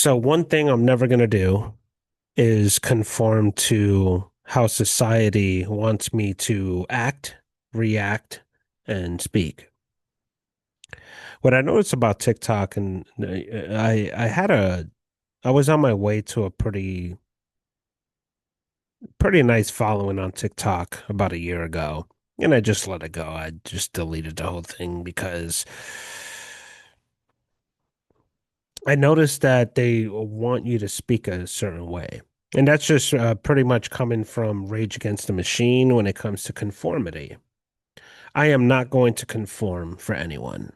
So one thing I'm never going to do is conform to how society wants me to act, react, and speak. What I noticed about TikTok, and I was on my way to a pretty nice following on TikTok about a year ago, and I just let it go. I just deleted the whole thing because I noticed that they want you to speak a certain way. And that's just pretty much coming from Rage Against the Machine when it comes to conformity. I am not going to conform for anyone.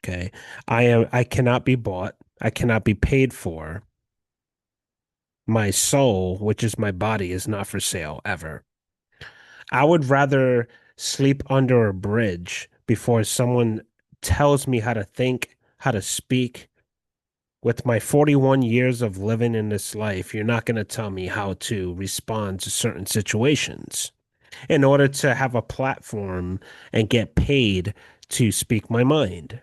Okay. I cannot be bought. I cannot be paid for. My soul, which is my body, is not for sale ever. I would rather sleep under a bridge before someone tells me how to think, how to speak. With my 41 years of living in this life, you're not going to tell me how to respond to certain situations in order to have a platform and get paid to speak my mind.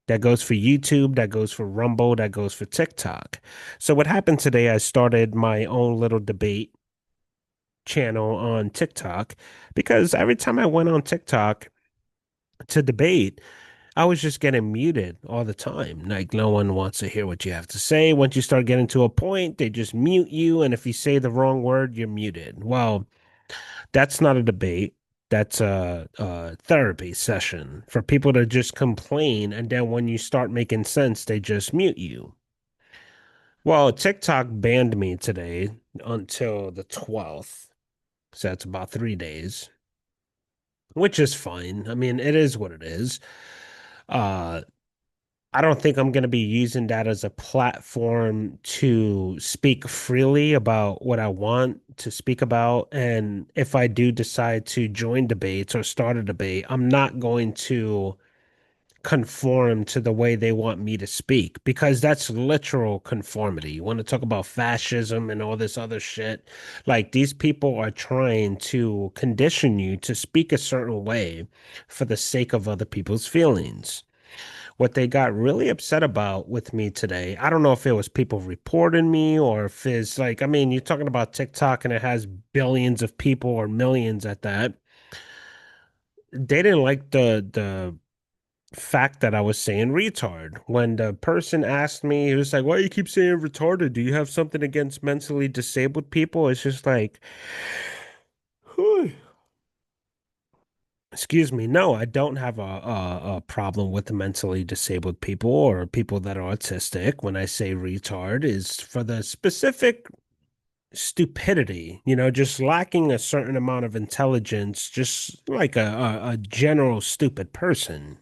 That goes for YouTube, that goes for Rumble, that goes for TikTok. So, what happened today, I started my own little debate channel on TikTok because every time I went on TikTok to debate, I was just getting muted all the time. Like no one wants to hear what you have to say. Once you start getting to a point, they just mute you. And if you say the wrong word, you're muted. Well, that's not a debate. That's a therapy session for people to just complain. And then when you start making sense, they just mute you. Well, TikTok banned me today until the 12th. So that's about 3 days, which is fine. I mean, it is what it is. Uh, I don't think I'm going to be using that as a platform to speak freely about what I want to speak about. And if I do decide to join debates or start a debate, I'm not going to conform to the way they want me to speak because that's literal conformity. You want to talk about fascism and all this other shit. Like these people are trying to condition you to speak a certain way for the sake of other people's feelings. What they got really upset about with me today, I don't know if it was people reporting me or if it's like, I mean, you're talking about TikTok and it has billions of people or millions at that. They didn't like the fact that I was saying retard. When the person asked me, he was like, "Why do you keep saying retarded? Do you have something against mentally disabled people?" It's just like, whew. Excuse me. No, I don't have a problem with the mentally disabled people or people that are autistic. When I say retard, is for the specific stupidity, just lacking a certain amount of intelligence, just like a general stupid person.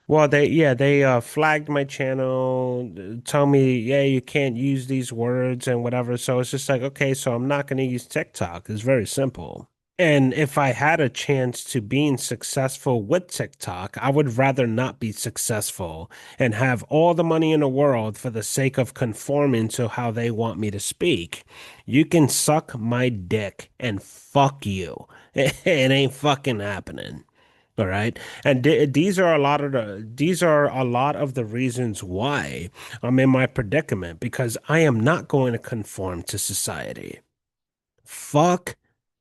Well, they flagged my channel, tell me, yeah, you can't use these words and whatever. So it's just like, okay, so I'm not going to use TikTok. It's very simple. And if I had a chance to being successful with TikTok, I would rather not be successful and have all the money in the world for the sake of conforming to how they want me to speak. You can suck my dick and fuck you. It ain't fucking happening. All right. And these are a lot of the reasons why I'm in my predicament because I am not going to conform to society. Fuck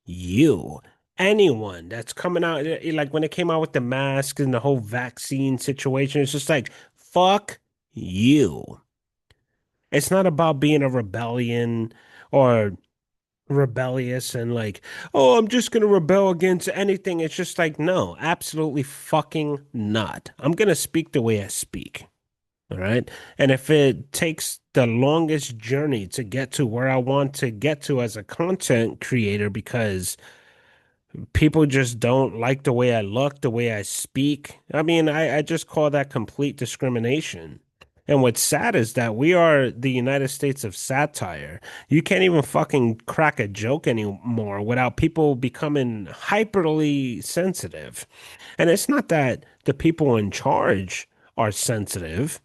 you. Anyone that's coming out, like when it came out with the mask and the whole vaccine situation, it's just like, fuck you. It's not about being a rebellion or rebellious and like, oh, I'm just gonna rebel against anything. It's just like, no, absolutely fucking not. I'm gonna speak the way I speak. All right. And if it takes the longest journey to get to where I want to get to as a content creator because people just don't like the way I look, the way I speak. I mean, I just call that complete discrimination. And what's sad is that we are the United States of satire. You can't even fucking crack a joke anymore without people becoming hyperly sensitive. And it's not that the people in charge are sensitive.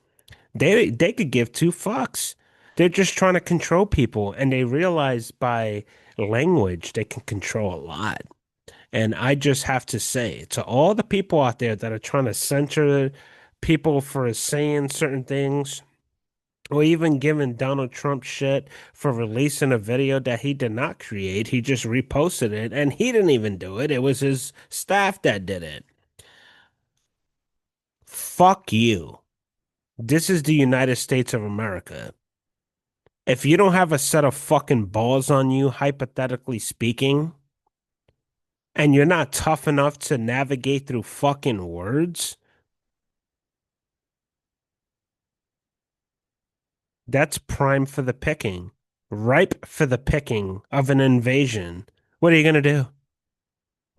They could give two fucks. They're just trying to control people, and they realize by language they can control a lot. And I just have to say to all the people out there that are trying to censor people for saying certain things, or even giving Donald Trump shit for releasing a video that he did not create. He just reposted it and he didn't even do it. It was his staff that did it. Fuck you. This is the United States of America. If you don't have a set of fucking balls on you, hypothetically speaking, and you're not tough enough to navigate through fucking words, that's prime for the picking, ripe for the picking of an invasion. What are you gonna do?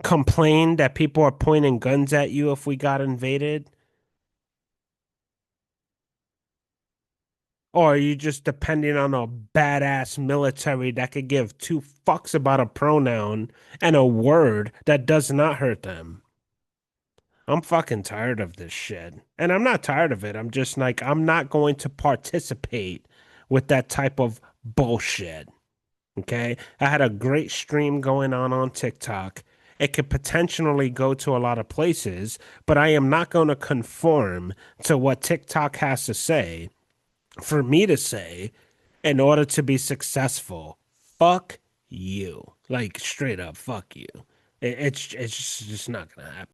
Complain that people are pointing guns at you if we got invaded? Or are you just depending on a badass military that could give two fucks about a pronoun and a word that does not hurt them? I'm fucking tired of this shit. And I'm not tired of it. I'm just like, I'm not going to participate with that type of bullshit. Okay. I had a great stream going on TikTok. It could potentially go to a lot of places, but I am not going to conform to what TikTok has to say for me to say in order to be successful. Fuck you. Like straight up, fuck you. It's just not gonna happen.